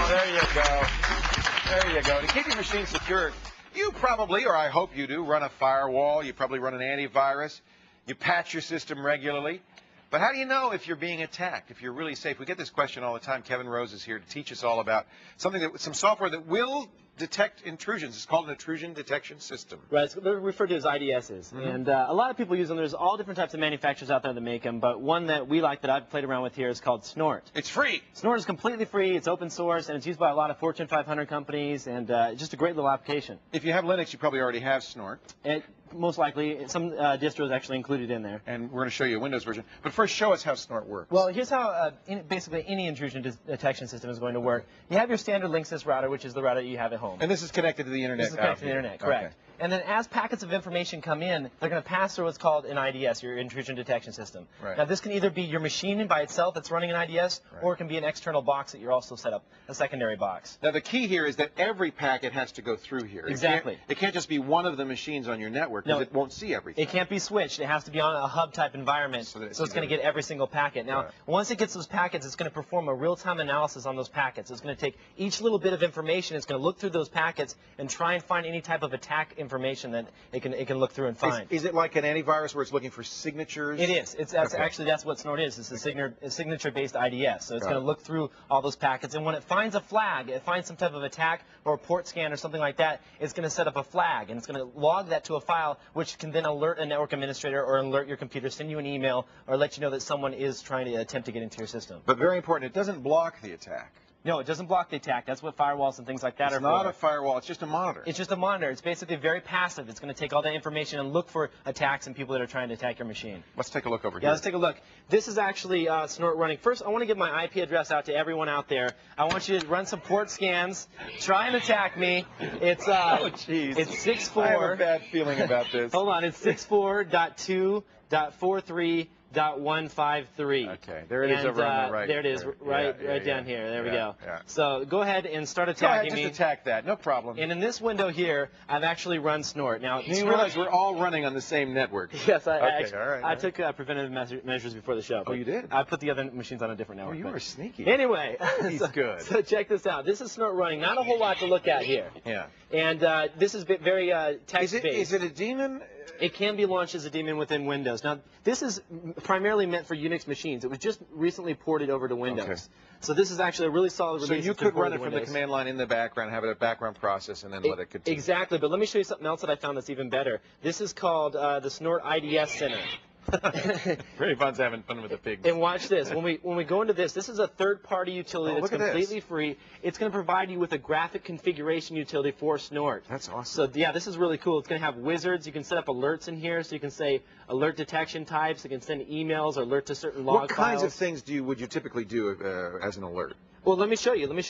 there you go. There you go. To keep your machine secure, you probably, or I hope you do, run a firewall. You probably run an antivirus. You patch your system regularly. But how do you know if you're being attacked, if you're really safe? We get this question all the time. Kevin Rose is here to teach us all about some software that will detect intrusions. It's called an intrusion detection system. Right, it's referred to as IDSs. And a lot of people use them. There's all different types of manufacturers out there that make them, but one that we like that I've played around with here is called Snort. It's free. Snort is completely free. It's open source, and it's used by a lot of Fortune 500 companies, and just a great little application. If you have Linux, you probably already have Snort. Most likely, some distros actually included in there. And we're going to show you a Windows version. But first, show us how Snort works. Well, here's how basically any intrusion detection system is going to work. You have your standard Linksys router, which is the router you have at home. And this is connected to the internet. This is connected to the internet, correct. Okay. And then as packets of information come in, they're going to pass through what's called an IDS, your intrusion detection system. Right. Now, this can either be your machine by itself that's running an IDS, or it can be an external box that you're also set up, a secondary box. Now, the key here is that every packet has to go through here. Exactly. It can't just be one of the machines on your network, because it won't see everything. It can't be switched. It has to be on a hub-type environment, so it's going to get every single packet. Now, once it gets those packets, it's going to perform a real-time analysis on those packets. It's going to take each little bit of information, it's going to look through those packets and try and find any type of attack information that it can look through and find. Is it like an antivirus where it's looking for signatures? It is. Actually, that's what Snort is. It's a signature-based IDS. So it's going to look through all those packets, and when it finds a flag, it finds some type of attack or a port scan or something like that, it's going to set up a flag, and it's going to log that to a file, which can then alert a network administrator or alert your computer, send you an email, or let you know that someone is trying to attempt to get into your system. But very important, it doesn't block the attack. No, it doesn't block the attack. That's what firewalls and things like that are for. It's not a firewall. It's just a monitor. It's just a monitor. It's basically very passive. It's going to take all that information and look for attacks and people that are trying to attack your machine. Let's take a look over here. Yeah, let's take a look. This is actually Snort running. First, I want to give my IP address out to everyone out there. I want you to run some port scans. Try and attack me. It's oh, jeez. It's 64. I have a bad feeling about this. Hold on. It's 64.2.43.153. Okay, there it is over on the right. There it is, right down here. There we go. Yeah. So go ahead and start attacking me. Just attack that, no problem. And in this window here, I've actually run Snort. Now, you realize we're all running on the same network. Yes, I took preventive measures before the show. Oh, you did? I put the other machines on a different network. Oh, you were sneaky. Anyway, he's good. So check this out. This is Snort running. Not a whole lot to look at here. Yeah. And this is very text-based. Is it a daemon? It can be launched as a daemon within Windows. Now, this is primarily meant for Unix machines. It was just recently ported over to Windows. Okay. So this is actually a really solid release. So you could run it from the command line in the background, have it a background process, and then let it continue. Exactly, but let me show you something else that I found that's even better. This is called the Snort IDS Center. Very fun having fun with the pigs. And watch this. When we go into this is a third-party utility that's completely free. It's going to provide you with a graphic configuration utility for Snort. That's awesome. So yeah, this is really cool. It's going to have wizards. You can set up alerts in here, so you can say alert detection types. You can send emails or alert to certain log files. What kinds of things would you typically do as an alert? Well, let me show you. Let me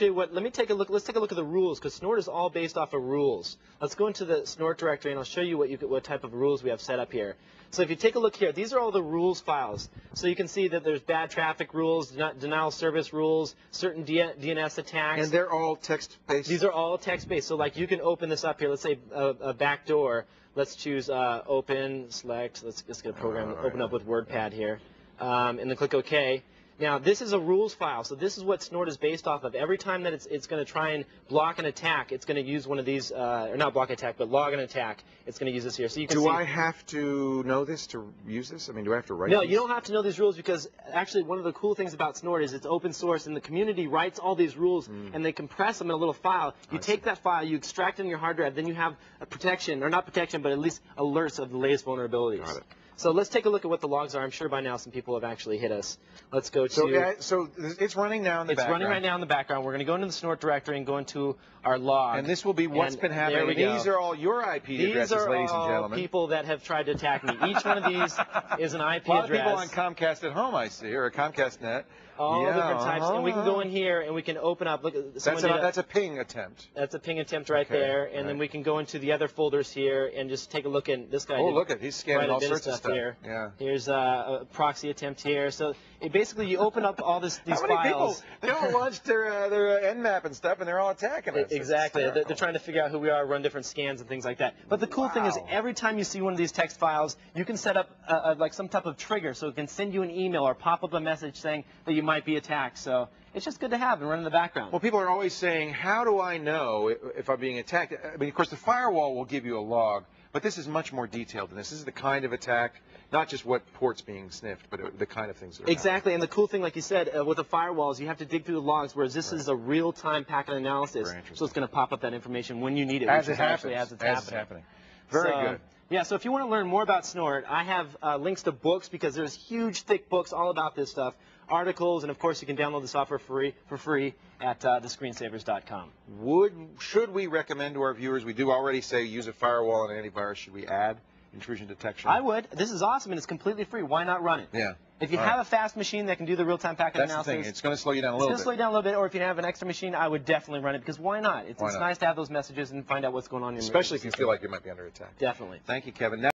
take a look. Let's take a look at the rules, because Snort is all based off of rules. Let's go into the Snort directory, and I'll show you what type of rules we have set up here. So if you take a look here, these are all the rules files. So you can see that there's bad traffic rules, denial of service rules, certain DNS attacks. And they're all text-based? These are all text-based. So like you can open this up here. Let's say a backdoor. Let's choose open, select. Let's get a program open up with WordPad here. And then click OK. Now, this is a rules file, so this is what Snort is based off of. Every time that it's going to try and block an attack, it's going to use one of these, or not block attack, but log an attack. It's going to use this here. So you can do I have to know this to use this? I mean, do I have to write No, these? you don't have to know these rules, because actually one of the cool things about Snort is it's open source, and the community writes all these rules, and they compress them in a little file. You take that file, you extract it on your hard drive, then you have a protection, or not protection, but at least alerts of the latest vulnerabilities. Got it. So let's take a look at what the logs are. I'm sure by now some people have actually hit us. Let's go to... So it's running now in the background. It's running right now in the background. We're going to go into the Snort directory and go into our log. And this will be what's been happening. There we go. These are all your IP addresses, ladies and gentlemen. These are all people that have tried to attack me. Each one of these is an IP address. A lot of people on Comcast at home, I see, or Comcast Net. All different types. And we can go in here and we can open up. Look, that's a ping attempt. That's a ping attempt there. And then we can go into the other folders here and just take a look at this guy. Oh, look at he's scanning all sorts of stuff. here. Yeah. Here's a proxy attempt here. So basically, you open up all these How many files. people? They all launched their Nmap and stuff, and they're all attacking us. Exactly. They're trying to figure out who we are, run different scans and things like that. But the cool thing is, every time you see one of these text files, you can set up like some type of trigger, so it can send you an email or pop up a message saying that you might be attacked. So it's just good to have and run in the background. Well, people are always saying, how do I know if I'm being attacked? I mean, of course, the firewall will give you a log, but this is much more detailed than this. This is the kind of attack, not just what port's being sniffed, but the kind of things that are Exactly, and the cool thing, like you said, with the firewalls, you have to dig through the logs, whereas this is a real-time packet analysis, so it's going to pop up that information when you need it, as which it is happens, actually as it's as happening. Very So, good. Yeah, so if you want to learn more about Snort, I have links to books because there's huge, thick books all about this stuff, articles, and of course you can download the software for free at thescreensavers.com. Should we recommend to our viewers, we do already say use a firewall and antivirus, should we add intrusion detection? I would. This is awesome and it's completely free. Why not run it? Yeah. If you have a fast machine that can do the real-time packet That's analysis, the thing. It's going to slow you down a little bit. It's going to slow you down a little bit, or if you have an extra machine, I would definitely run it because why not? It's nice to have those messages and find out what's going on in your Especially if you feel like you might be under attack. Definitely. Thank you, Kevin. Now